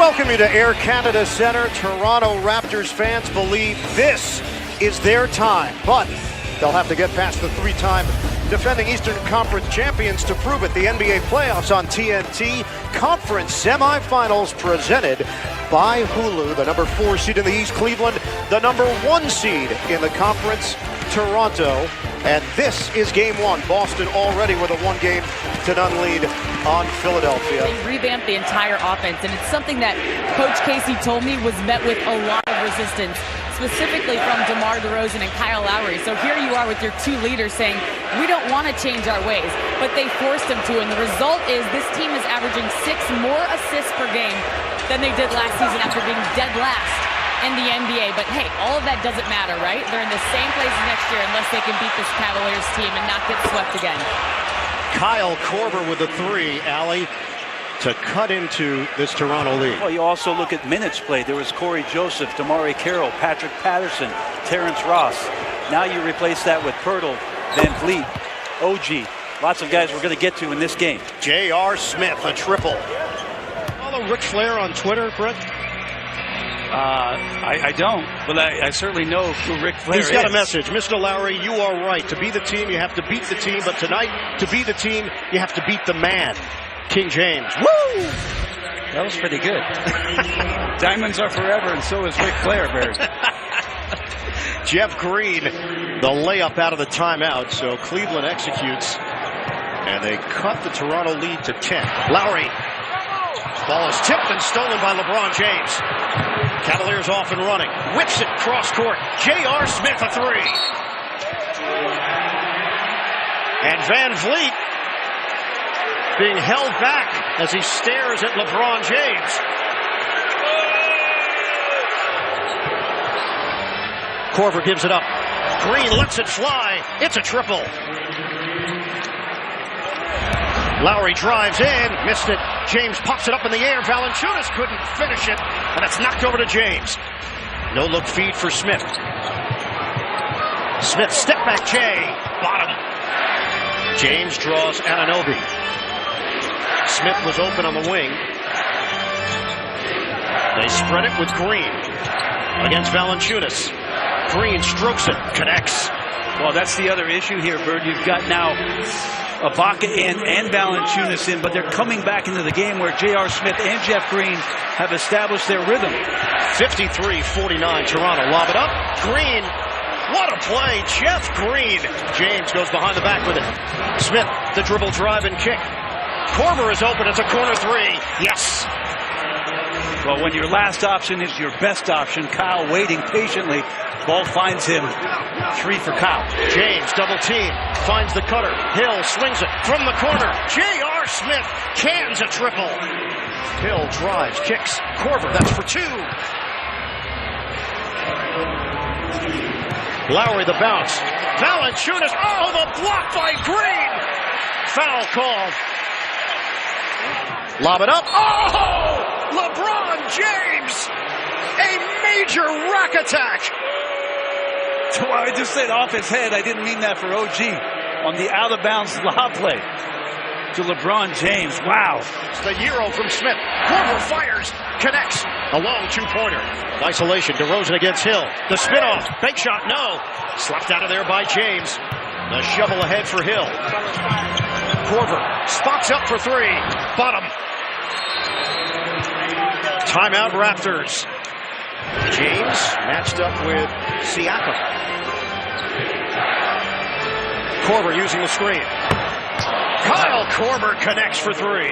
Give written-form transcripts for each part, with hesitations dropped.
welcome you to Air Canada Centre. Toronto Raptors fans believe this is their time, but they'll have to get past the three-time defending Eastern Conference champions to prove it. The NBA playoffs on TNT, conference semifinals presented by Hulu. The number 4 seed in the East, Cleveland. The number 1 seed in the conference, Toronto. And this is game 1. Boston already with a 1-0 lead on Philadelphia. They revamped the entire offense, and it's something that Coach Casey told me was met with a lot of resistance, specifically from DeMar DeRozan and Kyle Lowry. So here you are with your 2 leaders saying, we don't want to change our ways, but they forced him to. And the result is this team is averaging 6 more assists per game than they did last season after being dead last in the NBA. But hey, all of that doesn't matter, right? They're in the same place next year unless they can beat this Cavaliers team and not get swept again. Kyle Korver with the 3, Allie, to cut into this Toronto lead. Well, you also look at minutes played. There was Corey Joseph, Damari Carroll, Patrick Patterson, Terrence Ross. Now you replace that with Pirtle, Van Vliet, OG. Lots of guys we're going to get to in this game. J.R. Smith, a triple. Follow Ric Flair on Twitter, Brett? I don't, but I certainly know who Ric Flair is. He's got a message. Mr. Lowry, you are right. To be the team, you have to beat the team. But tonight, to be the team, you have to beat the man. King James. Woo! That was pretty good. Diamonds are forever, and so is Ric Flair, Barry. Jeff Green, the layup out of the timeout. So Cleveland executes, and they cut the Toronto lead to 10. Lowry. Ball is tipped and stolen by LeBron James. Cavaliers off and running. Whips it cross court. J.R. Smith, a 3. And Van Vliet being held back as he stares at LeBron James. Korver gives it up. Green lets it fly. It's a triple. Lowry drives in, missed it. James pops it up in the air. Valanciunas couldn't finish it, and it's knocked over to James. No look feed for Smith. Smith step back J, bottom. James draws Anunoby. Smith was open on the wing. They spread it with Green against Valanciunas. Green strokes it, connects. Well, that's the other issue here, Bird. You've got now Ibaka and Valanciunas in, but they're coming back into the game where J.R. Smith and Jeff Green have established their rhythm. 53-49, Toronto. Lob it up. Green. What a play. Jeff Green. James goes behind the back with it. Smith, the dribble drive and kick. Korver is open. It's a corner 3. Yes. Well, when your last option is your best option, Kyle waiting patiently. Ball finds him. 3 for Kyle. James double team. Finds the cutter. Hill swings it from the corner. J.R. Smith cans a triple. Hill drives, kicks. Korver, that's for 2. Lowry the bounce. Valanciunas. Oh, the block by Green. Foul called. Lob it up. Oh! LeBron James. A major rack attack. So I just said off his head. I didn't mean that for OG. On the out-of-bounds lob play to LeBron James. Wow. It's the Euro from Smith. Korver fires. Connects. A long 2-pointer. Isolation. DeRozan against Hill. The spin-off. Fake shot. No. Slapped out of there by James. The shovel ahead for Hill. Korver spots up for 3. Bottom. Timeout Raptors. James matched up with Siakam. Korver using the screen. Kyle Korver connects for 3.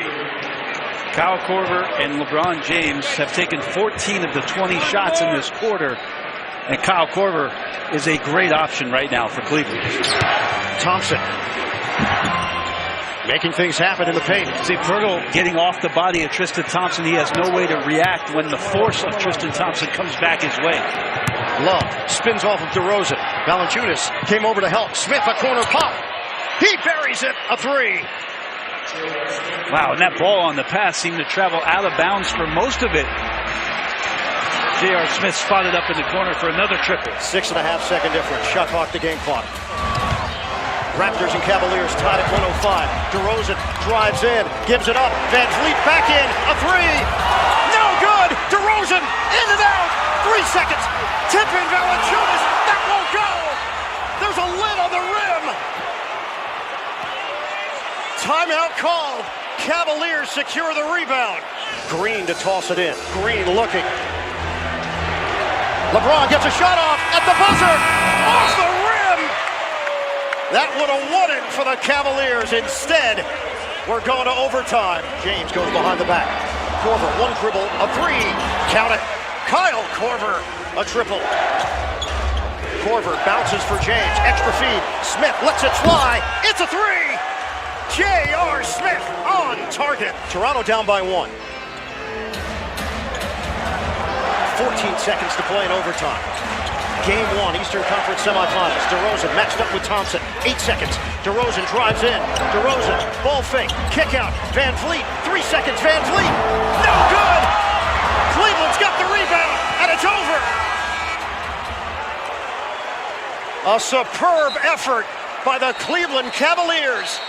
Kyle Korver and LeBron James have taken 14 of the 20 shots in this quarter. And Kyle Korver is a great option right now for Cleveland. Thompson making things happen in the paint. See, Pirtle getting off the body of Tristan Thompson. He has no way to react when the force of Tristan Thompson comes back his way. Love spins off of DeRozan. Valanciunas came over to help. Smith, a corner pop. He buries it, a 3. Wow, and that ball on the pass seemed to travel out of bounds for most of it. J.R. Smith spotted up in the corner for another triple. 6.5-second difference. Shot clock to game clock. Raptors and Cavaliers tied at 105. DeRozan drives in, gives it up. Van Vliet back in, a 3. No good! seconds. Tip-in Valanciunas. That won't go. There's a lid on the rim. Timeout called. Cavaliers secure the rebound. Green to toss it in. Green looking. LeBron gets a shot off at the buzzer. Off the rim. That would have won it for the Cavaliers. Instead, we're going to overtime. James goes behind the back. Korver, one dribble, a three. Count it. Kyle Korver, a triple. Korver bounces for James. Extra feed. Smith lets it fly. It's a three. J.R. Smith on target. Toronto down by 1. 14 seconds to play in overtime. Game 1, Eastern Conference semifinals. DeRozan matched up with Thompson. 8 seconds. DeRozan drives in. DeRozan, ball fake, kick out. Van Vliet, 3 seconds. Van Vliet, no good. Cleveland's got the rebound, and it's over. A superb effort by the Cleveland Cavaliers.